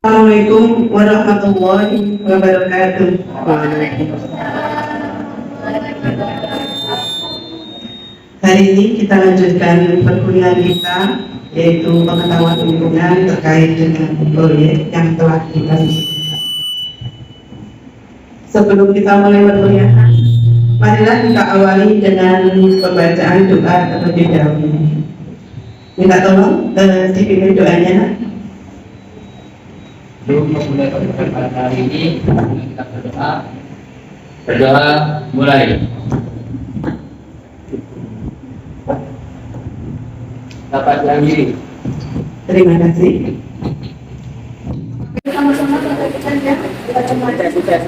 Assalamualaikum warahmatullahi wabarakatuh. Hari ini kita lanjutkan perkuliahan kita, yaitu pengetahuan lingkungan terkait dengan proyek yang telah kita diskusikan. Sebelum kita mulai perkuliahan, marilah kita awali dengan pembacaan doa terlebih dahulu. Minta tolong dipimpin doanya. Sebelum memulai pertemuan pada hari ini, kita berdoa. Berdoa mulai. Dapat diri. Terima kasih. Sama-sama kita ya. Kita semua ada sudah.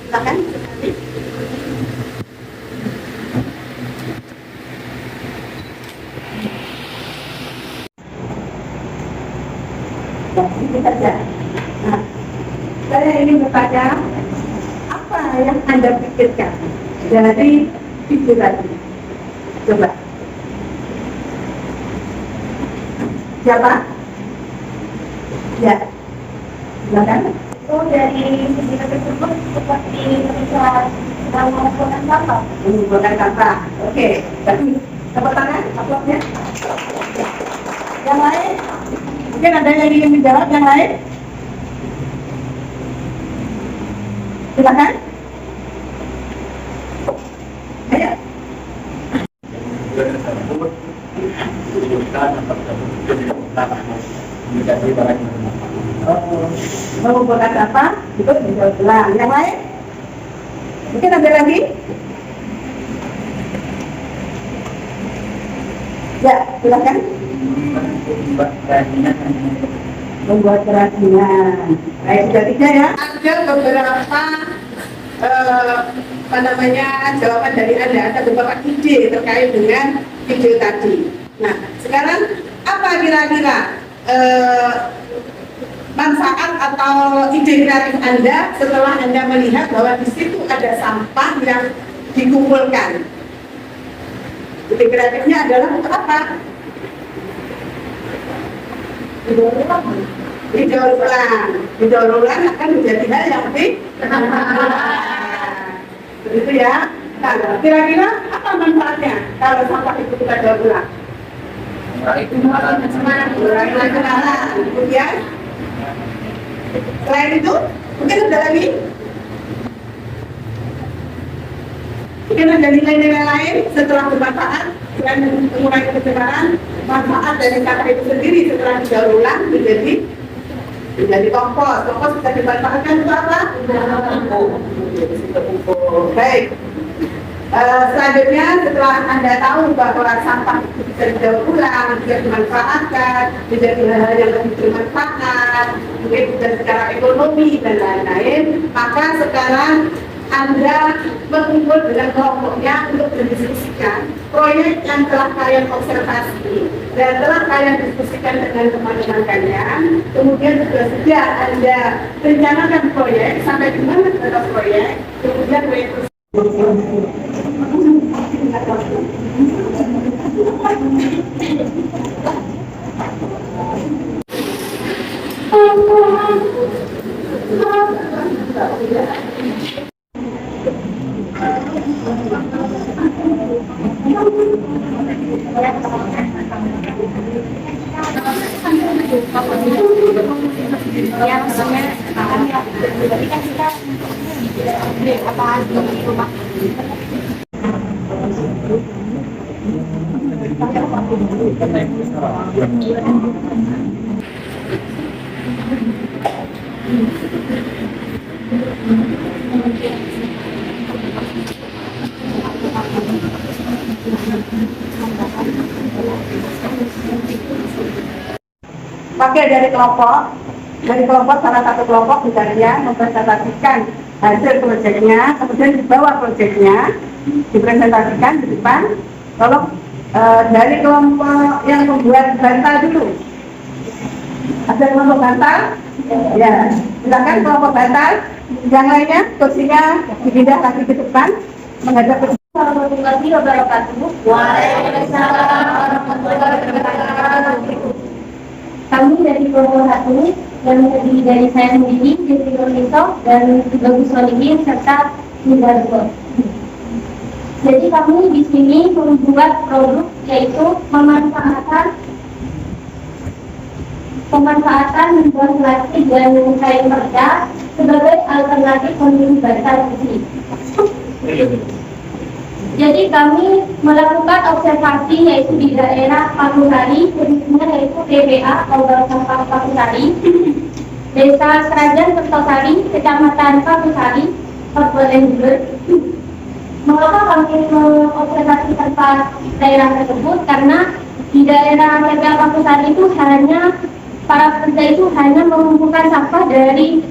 Silakan. Ini saja. Nah, saya ingin bertanya, apa yang Anda pikirkan dari video tadi? Coba. Siapa? Ya. Silakan. Oh, dari video tersebut seperti bisa mengumpulkan sampah. Mengumpulkan sampah. Oke. Berarti tepuk tangan, aplausnya. Yang lain? Mungkin ada yang ingin menjawab yang lain? Silakan. Ayo. Mengumpulkan sampah itu bisa ulang. Yang lain? Mungkin ada lagi? Ya, silakan. Membuat kerajinan. Baik, sudah tiga ya. Ada beberapa jawaban dari Anda, ada beberapa ide terkait dengan video tadi. Nah, sekarang apa kira-kira manfaat atau ide kreatif Anda setelah Anda melihat bahwa di situ ada sampah yang dikumpulkan? Ide kreatifnya adalah untuk apa? Didaur ulang akan menjadi hal yang lebih begitu ya. Nah, kira-kira apa manfaatnya kalau sampah itu kita daur ulang? Mengurangi pencemaran. Kemudian selain itu mungkin ada lagi? Mungkin ada nilai-nilai lain setelah bermanfaat selain mengurangi pencemaran. Manfaat dari sampah itu sendiri setelah didaur ulang menjadi kompos. Kompos bisa dimanfaatkan untuk apa? Baik. Selanjutnya setelah Anda tahu bahwa sampah itu bisa didaur ulang, bisa dimanfaatkan, menjadi hal-hal yang lebih bermanfaat, mungkin juga secara ekonomi dan lain-lain, maka sekarang Anda berkumpul dengan kelompoknya untuk mendiskusikan proyek yang telah kalian observasi dan telah kalian diskusikan dengan teman-teman kalian. Kemudian sudah Anda rencanakan proyek sampai di mana batas proyek, kemudian proyek Ya, maksudnya berarti kan kita apa di rumah. pakai dari kelompok salah satu kelompok misalnya mempresentasikan hasil proyeknya, kemudian dibawa proyeknya dipresentasikan di depan. Tolong dari kelompok yang membuat bantal dulu. Ada kelompok bantal? Ya, silakan kelompok bantal. Yang lainnya kursinya dipindah lagi ke depan menghadap ke warahmatullahi wabarakatuh. Waalaikumsalam warahmatullahi wabarakatuh. Kami dari kelompok 1 yang terdiri dari saya sendiri, Jeffrey Rolinto, dan Bagus Solihin serta Nizarko. Jadi kami di sini membuat produk yaitu pemanfaatan limbah plastik dan kain perca sebagai alternatif pemilik basah putih. Jadi kami melakukan observasi yaitu di daerah Pakusari, khususnya yaitu TPA Lubang Sampah Pakusari, Desa Serajan Kertosari, Kecamatan Pakusari, Kabupaten Jember. Mengapa kami mengobservasi tempat daerah tersebut? Karena di daerah TPA Pakusari itu para pekerja itu hanya mengumpulkan sampah dari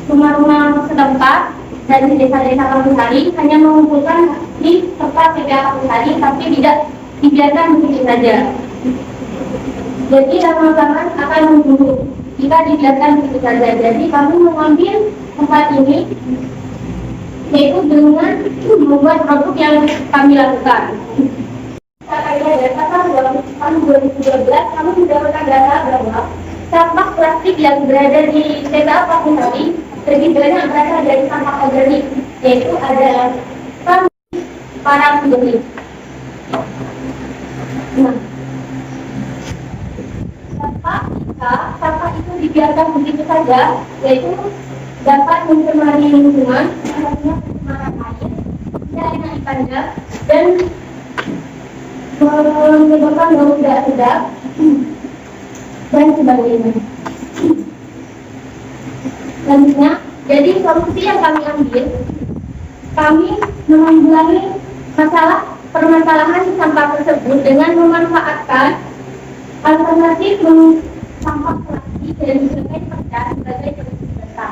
rumah-rumah setempat dari desa-desa Pakusari, hanya mengumpulkan di tempat TPA Pakusari, tapi tidak dibiarkan begitu saja. Jadi lama-lama akan memburuk jika dibiarkan begitu saja. Jadi kami mengambil tempat ini yaitu dengan membuat produk yang kami lakukan. Tahun 2012 kami mendapatkan data bahwa sampah plastik yang berada di TPA Pakusari lebih banyak berasal dari sampah organik, yaitu ada para pembeli. Nah, sampah itu dibiarkan begitu saja, yaitu dapat mencemari lingkungan, artinya pencemaran air, tidak enak dipandang, dan menyebabkan bau tidak sedap dan sebagainya. Selanjutnya, jadi solusi yang kami ambil, kami menanggulangi permasalahan sampah tersebut dengan memanfaatkan alternatif sampah plastik dan kain perca sebagai solusi besar.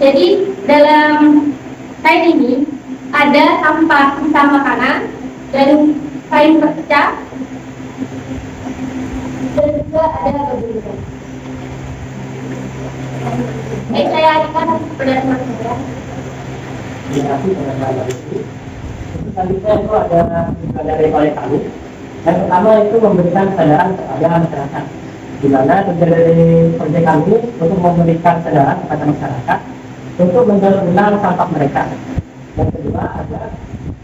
Jadi dalam kain ini ada sampah sisa makanan dan kain perca dan juga ada bebungan. Baik, saya alihkan kepada teman saya. Terima kasih teman-teman. Selanjutnya itu ada dari oleh kami. Yang pertama itu memberikan kesadaran kepada masyarakat, di mana tujuan dari proyek kami untuk memberikan kesadaran kepada masyarakat untuk mendaur ulang sampah mereka. Yang kedua adalah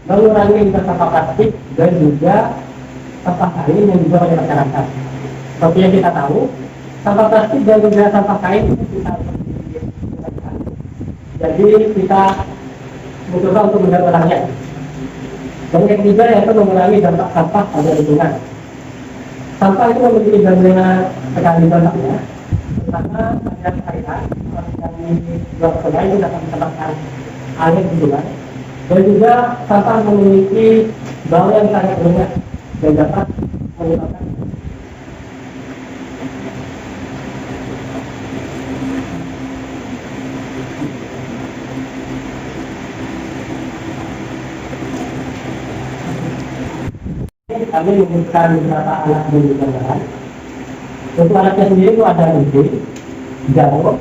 mengurangi limbah sampah plastik dan juga sampah kain yang dibuat oleh masyarakat. Seperti yang kita tahu, sampah plastik dan juga sampah kain itu kita jadi kita mencoba untuk mendaur ulangnya. Dan yang ketiga yaitu mengurangi dampak sampah pada lingkungan. Sampah itu memiliki banyak sekali dampaknya, terutama pada kaitan dari luar sungai itu dapat mencapai air lingkungan. Dan juga sampah memiliki bau yang sangat banyak dan dapat menyebabkan kami membutuhkan beberapa alat dan juga bahan. Untuk alatnya sendiri itu ada uji, jauh,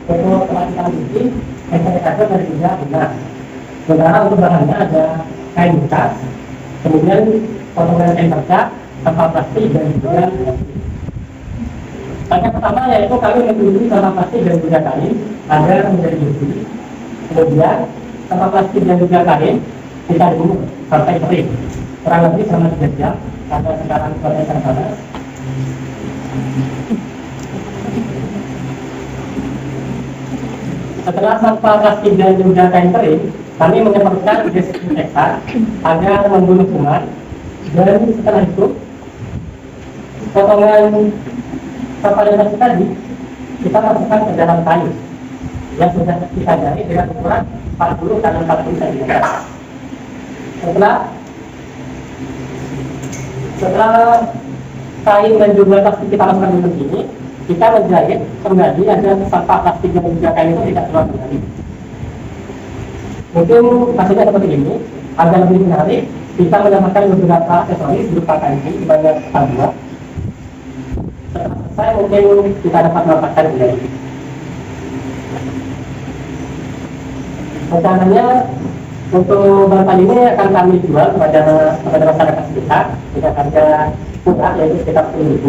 untuk pelatihan uji, sanitizer dan juga benar. Sementara untuk bahannya ada kain bekas, kemudian potongan kain perca, sampah plastik dan juga yang pertama yaitu kami mencuci sampah plastik dan juga kain agar menjadi bersih. Kemudian sampah plastik dan juga kain kita dulu sampai kering, kurang lebih selama 3 jam karena sekarang cuaca panas. Setelah sampah plastik dan juga kain kering, kami menyemprotkan desinfektan agar membunuh kuman, dan setelah itu potongan sampah yang tadi kita masukkan ke dalam kain yang sudah kita jahit dengan ukuran 40 x 40 cm. Setelah kain dan juga plastik kita masukkan di sini, kita menjahit kembali agar sampah plastik dan juga kain itu tidak keluar kembali. Mungkin hasilnya seperti ini. Agar lebih menarik, kita mendapatkan beberapa aksesoris berupa kancing sebanyak 2. Setelah selesai, mungkin kita dapat mendapatkan kembali. Rencananya untuk bantal ini akan kami jual kepada masyarakat sekitar dengan harga murah yaitu sekitar 10.000.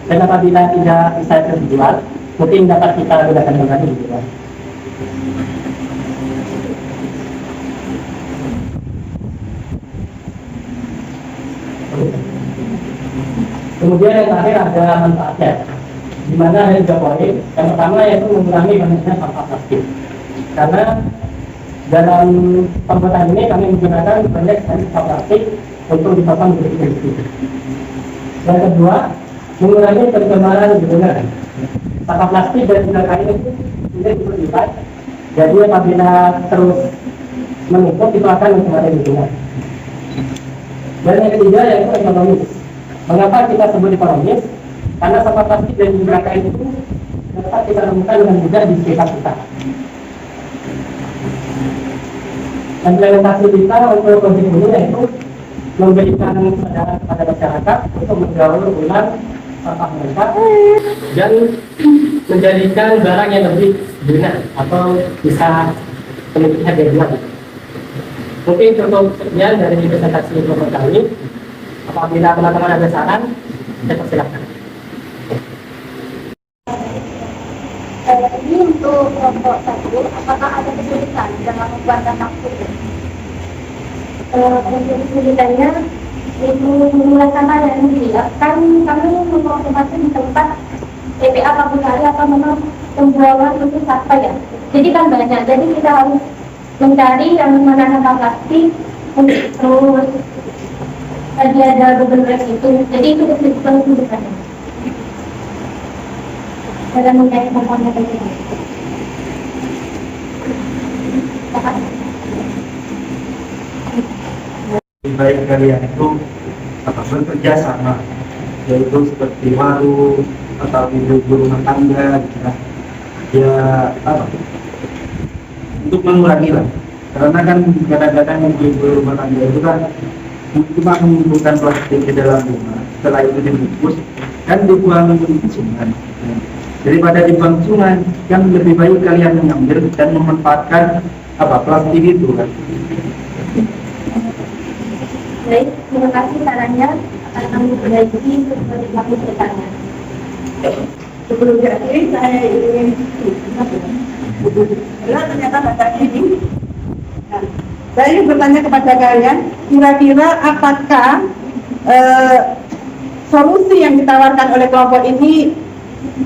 Dan apabila tidak bisa terjual, mungkin dapat kita gunakan kembali gitu ya. Kemudian yang terakhir ada manfaatnya, di mana ada 3 poin. Yang pertama yaitu mengurangi banyaknya sampah plastik. Karena dalam pembuatan ini kami menggunakan banyak sekali sampah plastik untuk dipasang di titik. Yang kedua, mengurangi pencemaran lingkungan. Sampah plastik dan tindak kain itu sudah diperlibat. Jadi apabila terus menumpuk itu akan mencemari lingkungan. Dan yang ketiga yaitu ekonomis. Mengapa kita sebut ekonomis? Karena sampah plastik dan tindak kain itu dapat kita temukan dengan mudah di sekitar kita. Implementasi kita untuk project ini yaitu memberikan kesadaran kepada masyarakat untuk mendaur ulang sampah mereka dan menjadikan barang yang lebih guna atau bisa memiliki harga jual. Mungkin cukup sekian dari presentasi kelompok kami. Apabila teman-teman ada saran, saya persilakan. Ini untuk kelompok 1, apakah ada kesulitan dalam membuat daftar kuliah? Untuk kesulitannya itu memulai sama yang dia kan kami mengkonfirmasi di tempat TPA Pabukari atau memang pembuangan untuk sampah ya. Jadi kan banyak, jadi kita harus mencari yang mana sampah plastik terus tadi ada beberapa itu, jadi itu kesulitannya. Dalam mencari komponen itu. Baik kalian itu bekerja sama, yaitu seperti warung atau ibu rumah tangga gitu kan. Ya untuk mengurangi lah, karena kan kadang-kadang ibu rumah tangga itu kan cuma mengumpulkan plastik di dalam rumah, setelah itu dibungkus kan dibuang ke sungai. Daripada dibuang sungai, kan lebih baik kalian mengambil dan memanfaatkan plastik itu kan. Baik, terima kasih sarannya akan kami perbaiki untuk kami bertanya. Sebelum diakhiri, saya ingin ternyata baca ini. Nah, saya ingin bertanya kepada kalian, kira-kira apakah solusi yang ditawarkan oleh kelompok ini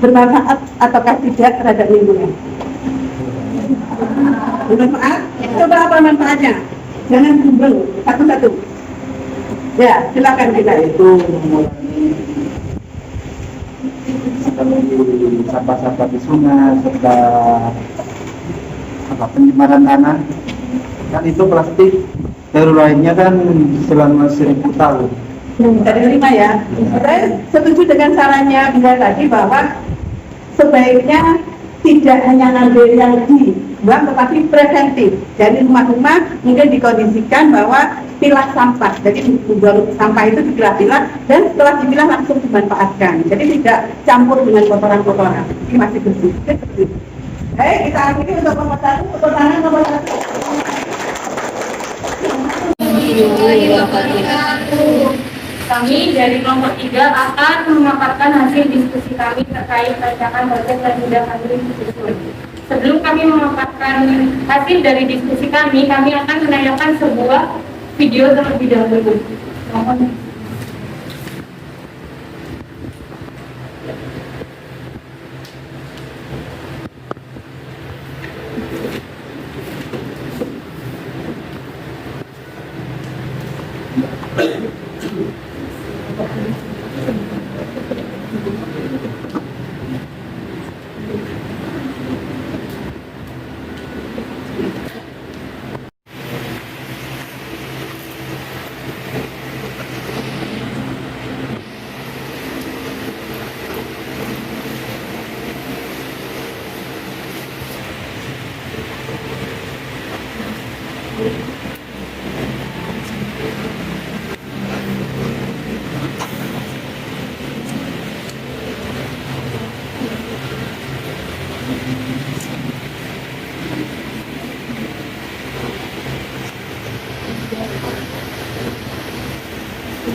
bermanfaat ataukah tidak terhadap lingkungan? Bermanfaat? Coba apa manfaatnya? Jangan gumbreng, satu-satu. Ya, silakan kita Itu mengurangi sampah-sampah di sungai serta pencemaran tanah. Kan itu plastik terurainya kan selama 1000 tahun. dari 5 ya. Saya setuju dengan sarannya Bunda tadi bahwa sebaiknya tidak hanya ngambil yang dibuang tetapi preventif. Dari rumah-rumah mungkin dikondisikan bahwa pilah sampah. Jadi membuang sampah itu dipilah-pilah dan setelah dipilah langsung dimanfaatkan. Jadi tidak campur dengan kotoran-kotoran. Ini masih bersih. Baik, kita akhiri untuk nomor 1. Pertanyaan nomor 1. Kami dari kelompok 3 akan memaparkan hasil diskusi kami terkait rancangan budget dan tindakan disusun. Sebelum kami memaparkan hasil dari diskusi kami akan menayangkan sebuah video terlebih dahulu. Mohon.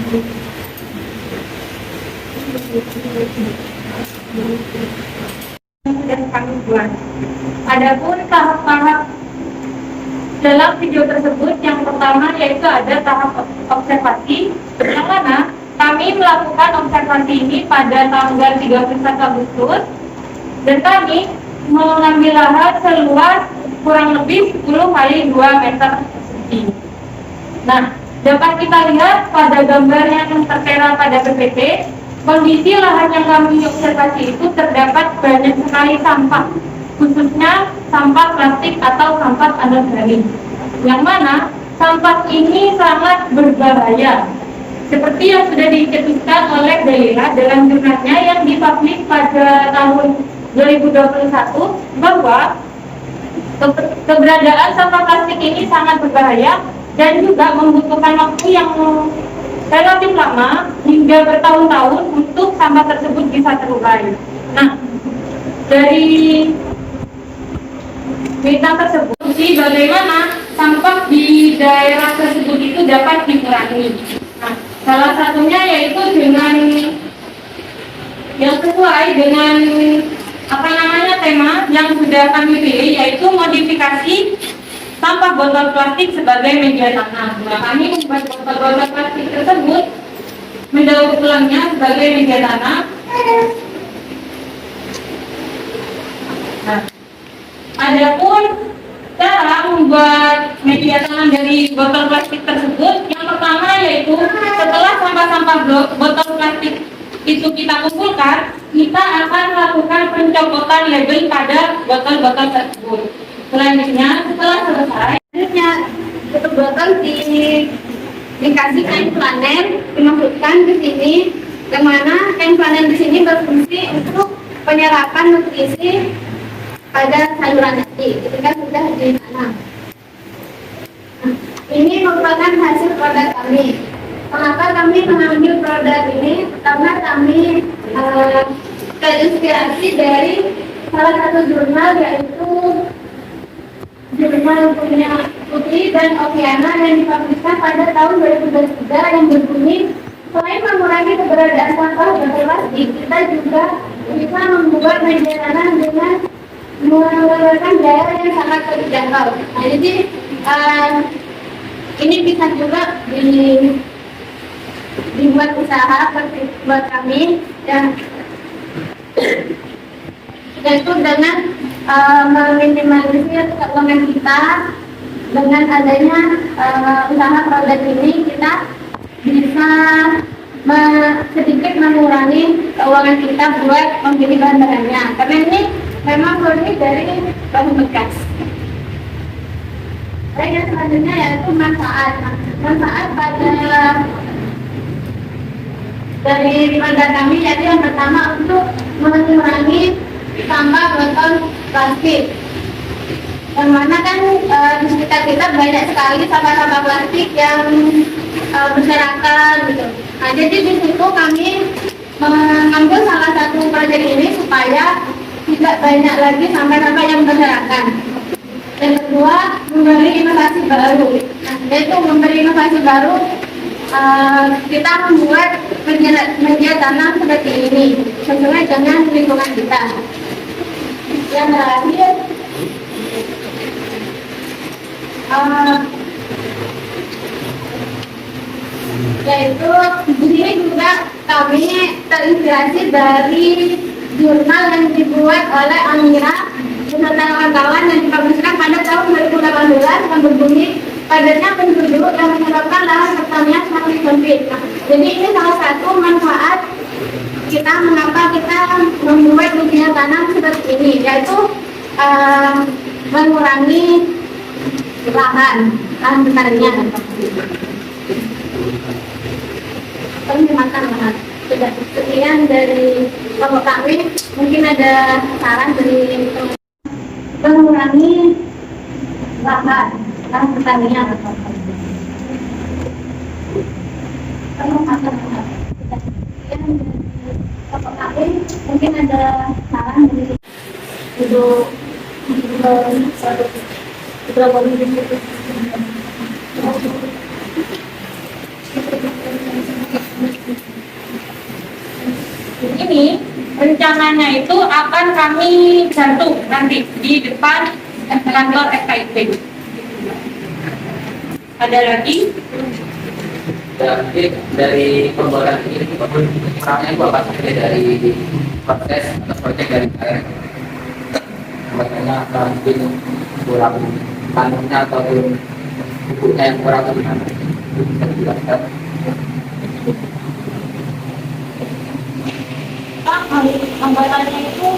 Sudah kami buat. Adapun tahap-tahap dalam video tersebut, yang pertama yaitu ada tahap observasi, yang mana kami melakukan observasi ini pada tanggal 31 Agustus dan kami mengambil lahan seluas kurang lebih 10 kali 2 meter persegi. Nah, dapat kita lihat pada gambar yang tertera pada PPT, kondisi lahan yang kami observasi itu terdapat banyak sekali sampah, khususnya sampah plastik atau sampah anorganik, yang mana sampah ini sangat berbahaya. Seperti yang sudah dicetuskan oleh Daira dalam jurnalnya yang dipublish pada tahun 2021, bahwa keberadaan sampah plastik ini sangat berbahaya dan juga membutuhkan waktu yang relatif lama hingga bertahun-tahun untuk sampah tersebut bisa terurai. Nah, dari berita tersebut bagaimana sampah di daerah tersebut itu dapat dikurangi. Nah, salah satunya yaitu dengan yang sesuai dengan tema yang sudah kami pilih, yaitu modifikasi sampah botol plastik sebagai media tanam. Nah, kami membuat botol plastik tersebut mendaur ulangnya sebagai media tanam. Nah, adapun cara membuat media tanam dari botol plastik tersebut, yang pertama yaitu setelah sampah-sampah botol plastik itu kita kumpulkan, kita akan melakukan pencopotan label pada botol-botol tersebut. Selanjutnya, setelah selesai, tutup botol dikasih kain flanel, dimasukkan ke sini, yang mana kain flanel di sini berfungsi untuk penyerapan nutrisi pada sayuran nanti ketika sudah ditanam. Nah, ini merupakan hasil produk kami. Kenapa kami mengambil produk ini? Karena kami terinspirasi dari salah satu jurnal, yaitu jurnal punya Putri dan Okiana yang dipubliskan pada tahun 2023 yang berbunyi, selain mengurangi keberadaan sampah botol plastik, kita juga bisa membuat media tanam dengan menggunakan biaya yang sangat terjangkau. Nah, jadi ini bisa juga dibuat usaha buat kami, dan yaitu dengan meminimalisir keuangan kita. Dengan adanya usaha produk ini, kita bisa sedikit mengurangi keuangan kita buat membeli bahan-bahannya, karena ini memang murni dari bahan bekas. Dan yang selanjutnya yaitu manfaat pada dari produk kami, yaitu yang pertama untuk mengurangi sampah botol plastik, yang mana kan di sekitar kita banyak sekali sampah-sampah plastik yang berserakan gitu. Nah, jadi di situ kami mengambil salah satu proyek ini supaya tidak banyak lagi sampah-sampah yang berserakan. Yang kedua, memberi inovasi baru. Nah, yaitu memberi inovasi baru, kita membuat media tanam seperti ini sesuai dengan lingkungan kita. Yang terakhir, yaitu di sini juga kami terinspirasi dari jurnal yang dibuat oleh Amira beserta kawan-kawan yang dipubliskan pada tahun 2018 yang berbunyi, padatnya penduduk yang menyebabkan lahan pertanian semakin sempit. Nah, jadi ini salah satu manfaat kita mengapa kita membuat media tanam seperti ini, yaitu mengurangi lahan pertanian. Penghematan lahan. Sudah sekian dari kelompok kami. Mungkin ada saran dari mengurangi lahan pertanian. Penghematan lahan. Sudah sekian dari kelompok kami. Mungkin ada saran dari untuk produk akan kami jantung nanti di depan kantor FKIP. Ada lagi? Jadi dari pembuatan ini kurangnya itu apa saja dari proses atau proyek dari KR? Makanya akan mungkin kurang panunya ataupun bukunya yang kurang atau gimana? Bisa dijelaskan. Hambatannya itu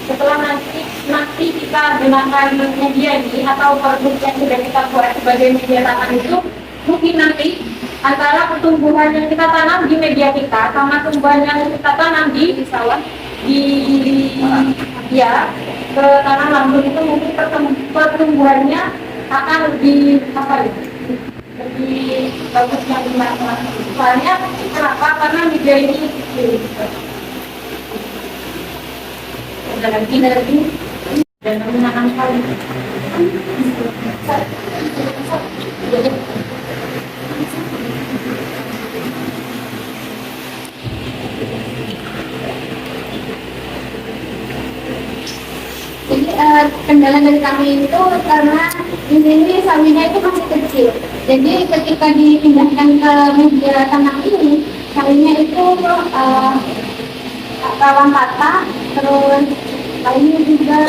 setelah nanti kita gunakan media ini atau produk yang sudah kita buat sebagai media tanam itu mungkin nanti antara pertumbuhan yang kita tanam di media kita sama tumbuhan yang kita tanam di sawah ya ke tanah langsung itu mungkin pertumbuhannya akan lebih apa ya, lebih bagus yang dimana. Soalnya kenapa? Karena media ini ada lagi dan menggunakan kali. Jadi kendala dari kami itu karena di sini sawinya itu masih kecil. Jadi ketika dipindahkan ke media tanam ini, sawinya itu rawan patah, terus lainnya juga.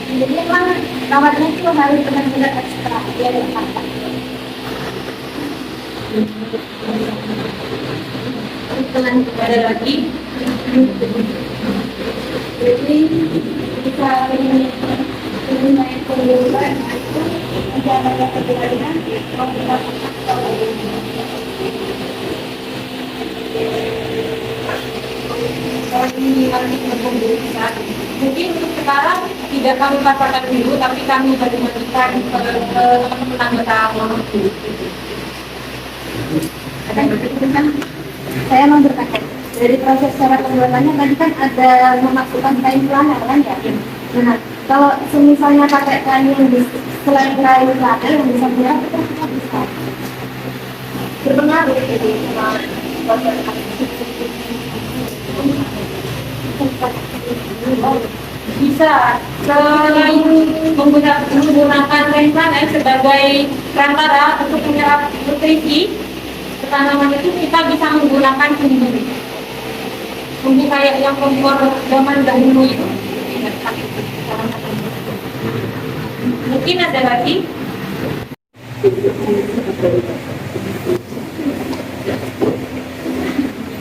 Jadi memang rawatnya itu harus benar-benar ekstra biar tidak patah. Ada lagi. Jadi kita ini naik ke luar itu tidak ada kebenaran kalau kita Kalau ini nanti berkomunikasi, mungkin untuk sekarang tidak kami paparkan dulu, tapi kami baru memberikan ke teman-teman anggota Monok dulu. ada yang berkaitan. Saya mau bertanya dari proses cara pembuatannya tadi kan ada memasukkan kain pelana kan ya? Nah, kalau misalnya pakai kain yang selain kain pelana yang bisa buat itu kita bisa berpengaruh jadi sama proses Bisa selain menggunakan kain pelana sebagai perantara untuk menyerap nutrisi tanaman itu, kita bisa menggunakan bumbu kayak yang kompor zaman dahulu itu. Mungkin ada lagi.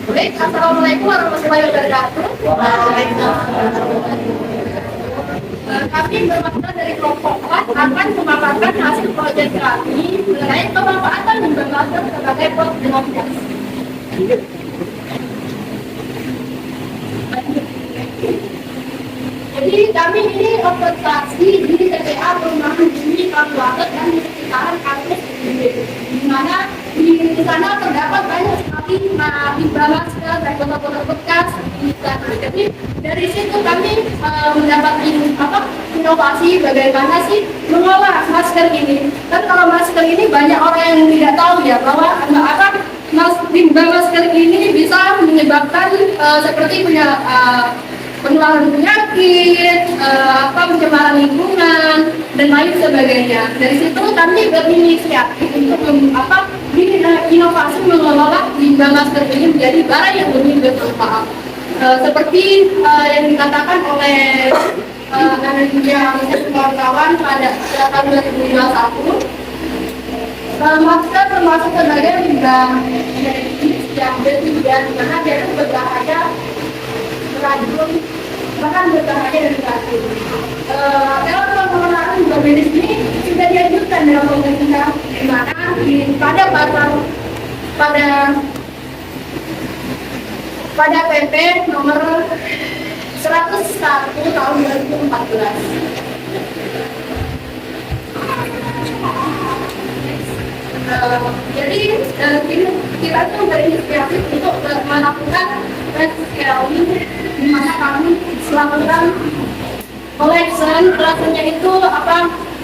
Baik, assalamualaikum warahmatullahi wabarakatuh. Kami bermakna dari kelompok akan memaparkan hasil proyek kami mengenai pemanfaatan limbah masker sebagai produk inovasi. Jadi kami ini observasi di TPA Perumahan Bumi Kabupaten dan di sekitaran kampus di mana di sana terdapat banyak sekali limbah masker dan botol-botol bekas. Jadi dari situ kami mendapat inovasi bagaimana sih mengolah masker ini. Kan kalau masker ini banyak orang yang tidak tahu ya bahwa limbah masker ini bisa menyebabkan seperti penularan penyakit, pencemaran lingkungan dan lain sebagainya. Dari situ kami berinisiatif untuk inovasi mengelola limbah masker ini menjadi barang yang lebih bermanfaat. Seperti yang dikatakan oleh Indonesia kawan-kawan pada tahun 2021, masker termasuk sebagai limbah yang berbeda, di mana dia itu berbahaya racun, bahkan berbahaya dari racun. Dalam pengelolaan limbah medis ini sudah dianjurkan dalam pemerintah, di mana pada PP nomor 101 tahun 2014. Jadi kita tuh berinisiatif untuk melakukan recycling, di mana kami melakukan collection. Collectionnya itu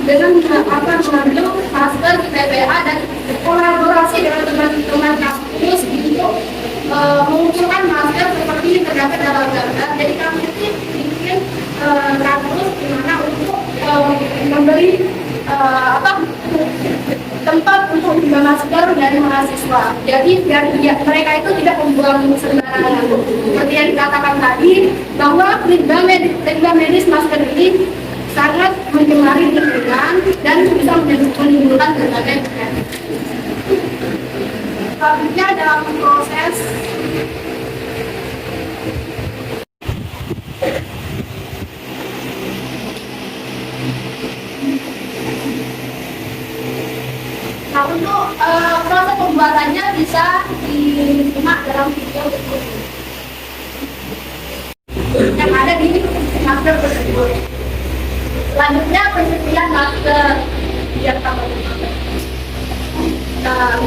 dengan mengambil masker di TPA dan kolaborasi dengan teman-teman kampus untuk mengumpulkan masker seperti ini terdapat dalam gambar. Jadi kami itu bikin kampus di mana untuk memberi tempat untuk membuang masker dari mahasiswa. Jadi biar mereka itu tidak membuang sembarangan. Seperti yang dikatakan tadi, bahwa limbah medis masker ini sangat mencemari lingkungan dan bisa menimbulkan berbagai penyakit. Selanjutnya dalam proses Nah, untuk proses pembuatannya bisa disimak dalam video berikut yang ada di masker tersebut. Selanjutnya pencucian masker biar tambah bagus. Nah,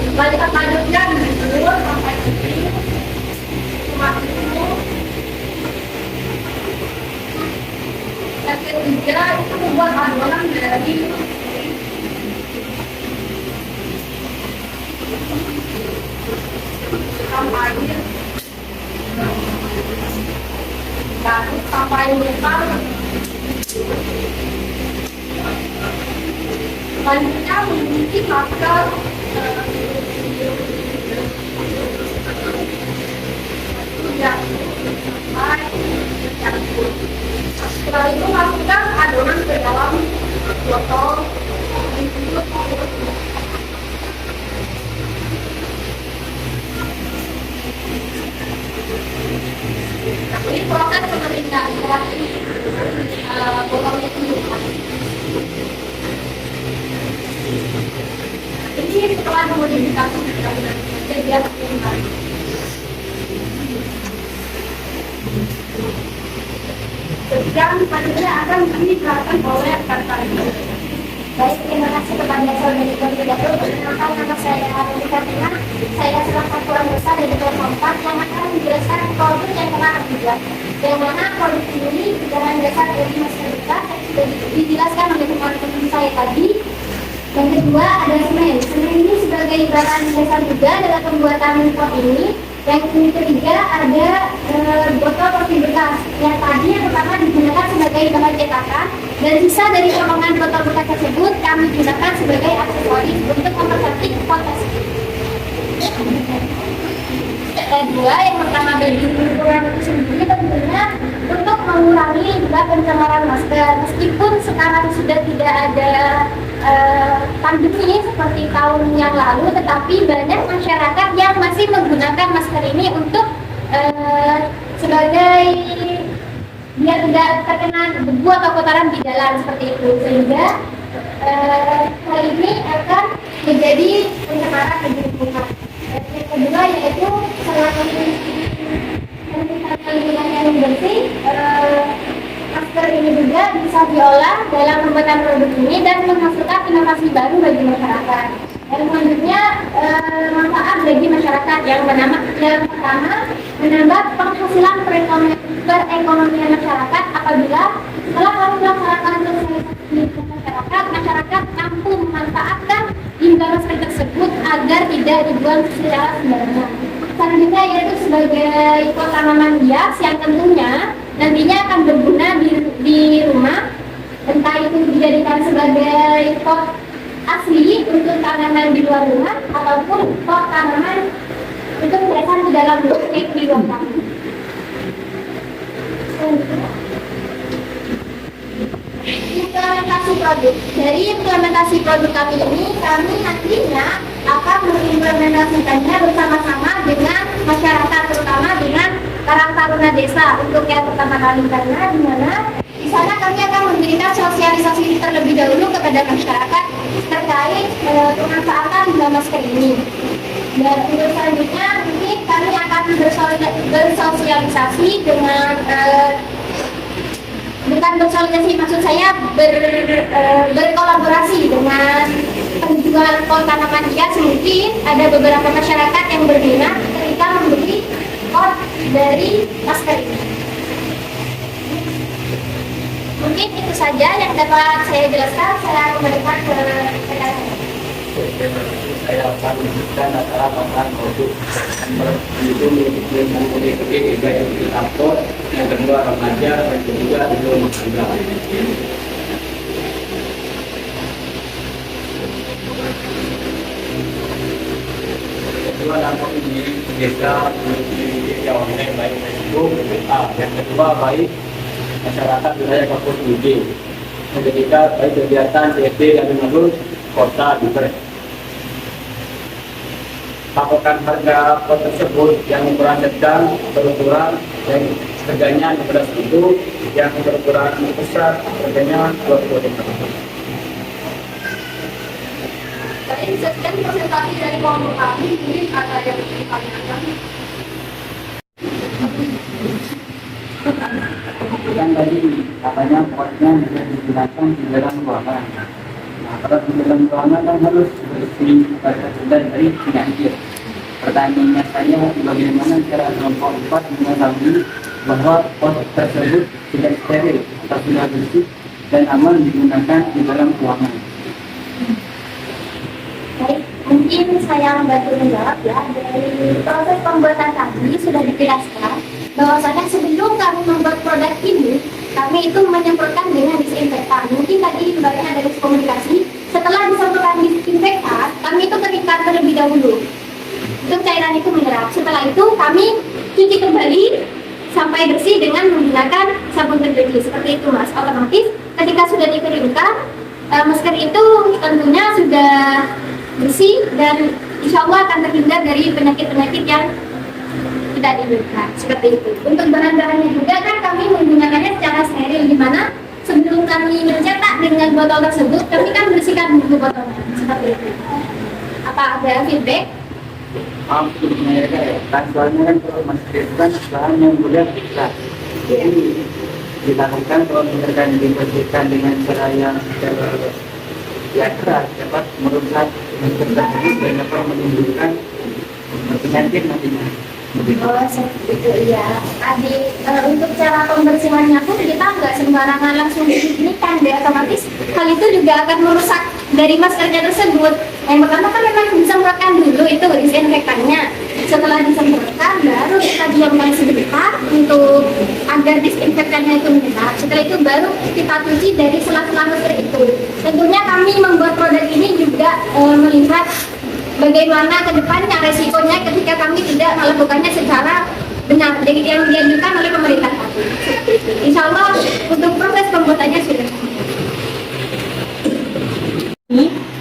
lanjutnya dulu sampai sini. Yang ketiga itu membuat adonan dari air, lalu sampai lupa. Selanjutnya memiliki masker yang sampai tercampur. Setelah itu masukkan adonan ke dalam botol. Ini proses pemerintahan botol itu. Ini setelah memodifikasi sejak dan selanjutnya akan dijelaskan oleh rekan ini. Baik, terima kasih kepada saudari koordinator. Perkenalkan, nama saya Aruli Karina. Saya salah satu anggota dari kelompok 4 yang akan menjelaskan produk yang telah dibuat. Yang mana produk ini dengan dasar dari masyarakat yang sudah dijelaskan oleh teman-teman saya tadi. Yang kedua ada semen. Semen ini sebagai bahan dasar juga dalam pembuatan pot ini. Yang ketiga ada botol kopi bekas. Yang tadi yang pertama digunakan sebagai bahan cetakan dan sisa dari potongan botol bekas tersebut kami gunakan sebagai aksesoris untuk mempercantik pot tersebut. Kedua, yang pertama dari lingkungan itu sendiri tentunya untuk mengurangi juga pencemaran masker. Meskipun sekarang sudah tidak ada pandemi seperti tahun yang lalu, tetapi banyak masyarakat yang masih menggunakan masker ini untuk sebagai biar tidak terkena debu atau kotoran di jalan seperti itu, sehingga hal ini akan menjadi pencemaran bagi lingkungan. Yang kedua yaitu selain lingkungan yang bersih, masker ini juga bisa diolah dalam pembuatan produk ini dan menghasilkan inovasi baru bagi masyarakat. Dan selanjutnya manfaat bagi masyarakat yang pertama menambah penghasilan perekonomian masyarakat apabila setelah melaksanakan sosialisasi masyarakat mampu memanfaatkan limbah masker tersebut agar tidak dibuang secara sembarangan. Selanjutnya yaitu sebagai pot tanaman hias yang tentunya nantinya akan berguna di rumah, entah itu dijadikan sebagai pot asli untuk tanaman di luar rumah ataupun pot tanaman untuk hiasan di dalam rumah di luar rumah. Implementasi produk. Dari implementasi produk kami ini, kami nantinya akan mengimplementasikannya bersama-sama dengan masyarakat, terutama dengan Karang Taruna Desa untuk yang pertama kali, karena di mana di sana kami akan memberikan sosialisasi terlebih dahulu kepada masyarakat terkait pemanfaatan limbah masker ini. Dan untuk selanjutnya ini kami akan bersosialisasi dengan bukan bersosialisasi, maksud saya berkolaborasi dengan penjual pot tanaman hias. Mungkin ada beberapa masyarakat yang berminat ketika membeli pot dari masker ini. Mungkin itu saja yang dapat saya jelaskan. Saya kembalikan ke rekan saya. Saya melakukan dan acara pameran produk itu mengikuti juga yang di kantor, yang kedua remaja, dan ketiga itu masyarakat. Kedua dampak ini bisa media online baik Facebook, WA. Yang kedua baik masyarakat wilayah kampus UJ. Yang ketiga baik kegiatan CSD dan menurut kota juga. Papakan harga pot tersebut yang ukuran sedang berukuran dan harganya 15.000, yang berukuran besar harganya 20.000. Tadi sekian presentasi dari kelompok kami, mungkin ada yang ditanyakan. Kan tadi katanya potnya bisa digunakan di dalam ruangan. Nah, kalau di dalam ruangan kan harus bersih dan dari penyakit. Pertanyaannya saya, bagaimana cara kelompok 4 mengetahui bahwa pot tersebut tidak steril atau sudah bersih dan aman digunakan di dalam ruangan? Baik, mungkin saya membantu menjawab ya. Dari proses pembuatan kami sudah dijelaskan bahwasanya sebelum kami membuat produk ini, kami itu menyemprotkan dengan disinfektan. Mungkin tadi mbaknya ada komunikasi. Setelah disemprotkan disinfektan, kami itu keringkan terlebih dahulu. Untuk cairan itu menyerap. Setelah itu kami cuci kembali sampai bersih dengan menggunakan sabun pencuci. Seperti itu mas. Otomatis ketika sudah dikeringkan, masker itu tentunya sudah bersih dan insya Allah akan terhindar dari penyakit-penyakit yang tidak diinginkan. Seperti itu. Untuk bahan-bahannya juga kan kami menggunakannya secara steril, di mana sebelum kami mencetak dengan botol tersebut, kami kan bersihkan dulu botolnya. Seperti itu. Apa ada feedback? Sebenarnya kan soalnya kan kalau masker itu kan bahan yang mudah bisa. Jadi dilakukan kalau misalkan dibersihkan dengan cara yang keras dapat merusak masker tersebut dan dapat menimbulkan penyakit nantinya. Oh, seperti itu ya. Tadi untuk cara pembersihannya pun kita nggak sembarangan langsung dinikahkan ya, otomatis hal itu juga akan merusak dari maskernya tersebut. Yang pertama kan memang disemprotkan dulu itu disinfektannya. Setelah disemprotkan baru kita diamkan sebentar untuk agar disinfektannya itu menyerap. Setelah itu baru kita cuci dari sela-sela masker itu. Tentunya kami membuat produk ini juga melihat bagaimana ke depannya resikonya ketika kami tidak melakukannya secara benar dari yang dianjurkan oleh pemerintah. Insya Allah untuk proses pembuatannya sudah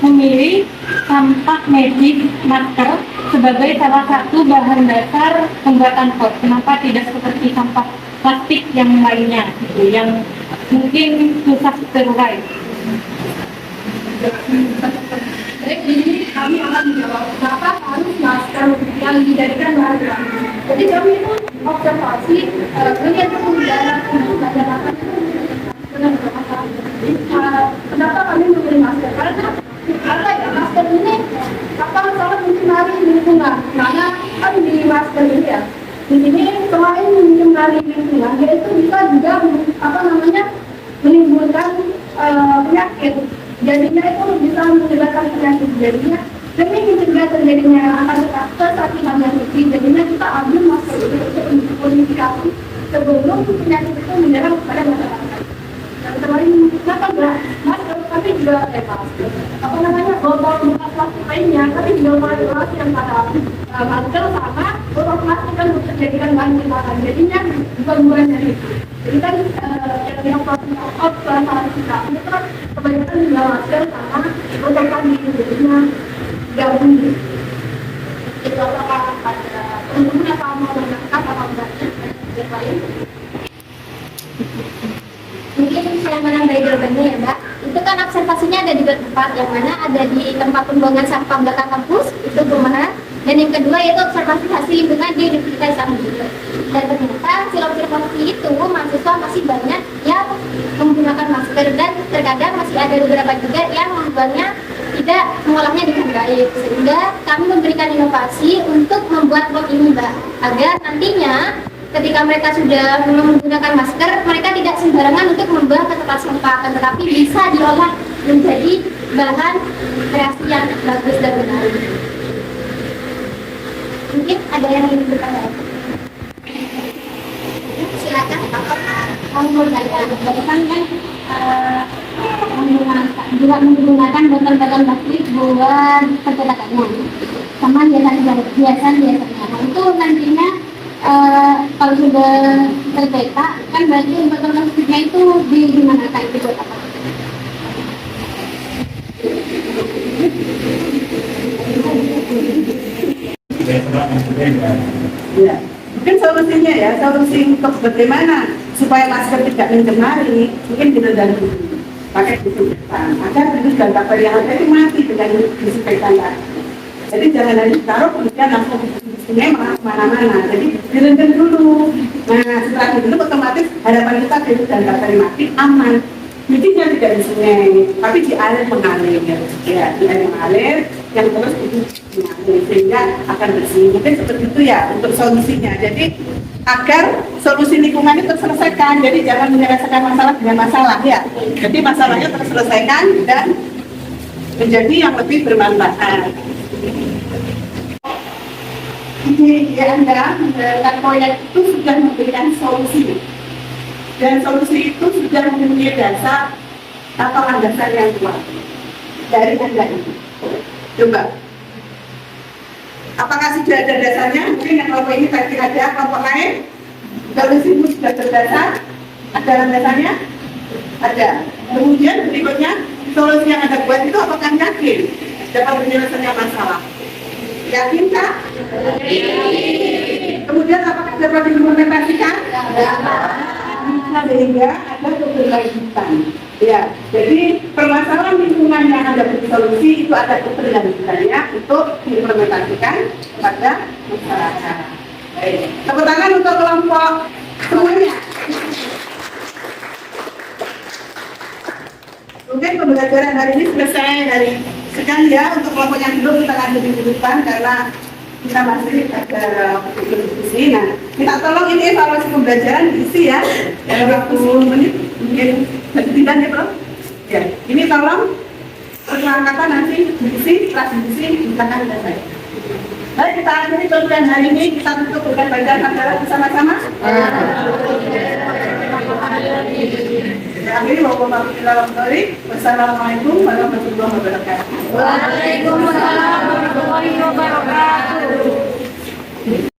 memilih tampak magic masker sebagai salah satu bahan dasar pembuatan pot. Kenapa tidak seperti sampah plastik yang lainnya, gitu, yang mungkin susah terurai? Baik, jadi kami akan menjawab kenapa harus masker yang dijadikan bahan baku. Jadi kami itu observasi melihat penggunaan untuk masyarakat itu dengan bermasalah. Kenapa kami memilih masker? Karena ya masker ini sangat mencemari lingkungan. Karena kan di masker ini ya, di sini selain mencemari lingkungan, dia itu bisa juga menimbulkan penyakit. Jadinya itu bisa menyebabkan penyakit. Jadinya demi mencegah terjadinya kesakitan yang lebih, jadinya kita ambil masker itu untuk modifikasi sebelum penyakit itu menyerang kepada masyarakat. Dan selain kenapa enggak masker, tapi juga masker botol bekas plastik lainnya, tapi juga manipulasi yang pada masker sama botol plastik kan untuk dijadikan bahan simpanan. Jadinya bukan mulai dari itu. Jadi kan yang plastik out salah kita itu kan kebanyakan juga masker sama botol plastik, jadinya gabung. Itu apakah ada teman-teman apa mau menangkap apa enggaknya yang lain? mungkin saya menambahi jawabannya ya Mbak. Itu kan observasinya ada di tempat, yang mana ada di tempat pembuangan sampah belakang kampus, itu perumahan. Dan yang kedua yaitu observasi hasil lingkungan di Universitas Islam. Dan ternyata hasil observasi itu mahasiswa masih banyak yang menggunakan masker, dan terkadang masih ada beberapa juga yang membuatnya tidak mengolahnya dengan baik. Sehingga kami memberikan inovasi untuk membuat pot ini Mbak, agar nantinya ketika mereka sudah menggunakan masker, mereka tidak sembarangan untuk membuang ke tempat sampah, tetapi bisa diolah menjadi bahan kreasi yang bagus dan menarik. Mungkin ada yang ingin bertanya. Silakan. Menggunakan menggunakan botol-botol plastik buat percetakannya. Sama biasanya. Nah, itu nantinya kalau sudah tercetak kan berarti botol plastiknya itu dimanakan itu buat apa? Ya, mungkin solusinya ya, solusi untuk bagaimana supaya masker tidak mencemari, mungkin kita dan pakai disinfektan. Agar virus dan bakteri yang ada itu mati dengan disinfektan tadi. Jadi jangan hanya ditaruh kemudian langsung di sungai malah kemana-mana. Jadi direndam dulu. Nah setelah itu otomatis harapan kita virus dan bakteri mati aman. Intinya tidak di sungai, tapi di air mengalir. Ya, di air mengalir yang terus itu mengalir sehingga akan bersih. Mungkin seperti itu ya untuk solusinya. Jadi agar solusi lingkungan itu terselesaikan. Jadi jangan menyelesaikan masalah dengan masalah ya. Jadi masalahnya terselesaikan dan menjadi yang lebih bermanfaat. Di Anda menjalankan proyek itu sudah memberikan solusi. Dan solusi itu sudah mempunyai dasar atau landasan yang kuat dari Anda ini. Coba, apakah sudah ada dasarnya? Mungkin yang kelompok ini tadi ada, kelompok lain solusimu sudah berdasar, ada landasannya? Ada. Kemudian berikutnya, solusi yang Anda buat itu apakah yakin dapat menyelesaikan masalah? Yakin kah? Kemudian apakah dapat diimplementasikan? Sehingga ada keberlanjutan. Ya, jadi permasalahan lingkungan yang ada di solusi itu ada keberlanjutannya untuk diimplementasikan kepada masyarakat. Tepuk tangan untuk kelompok semuanya. Mungkin pembelajaran hari ini selesai dari sekian ya. Untuk kelompok yang belum kita lanjut di depan karena kita masih ada diskusi. Nah, minta tolong ini evaluasi pembelajaran diisi ya dalam waktu 10 menit mungkin tidak ya bro? Ya, ini tolong perangkatan nanti diisi, setelah diisi silakan selesai. Baik, kita akhiri pembelajaran hari ini, kita tutup dengan bacaan hamdalah bersama-sama. Akhiri wassalamualaikum warahmatullahi wabarakatuh. Waalaikumsalam warahmatullahi wabarakatuh.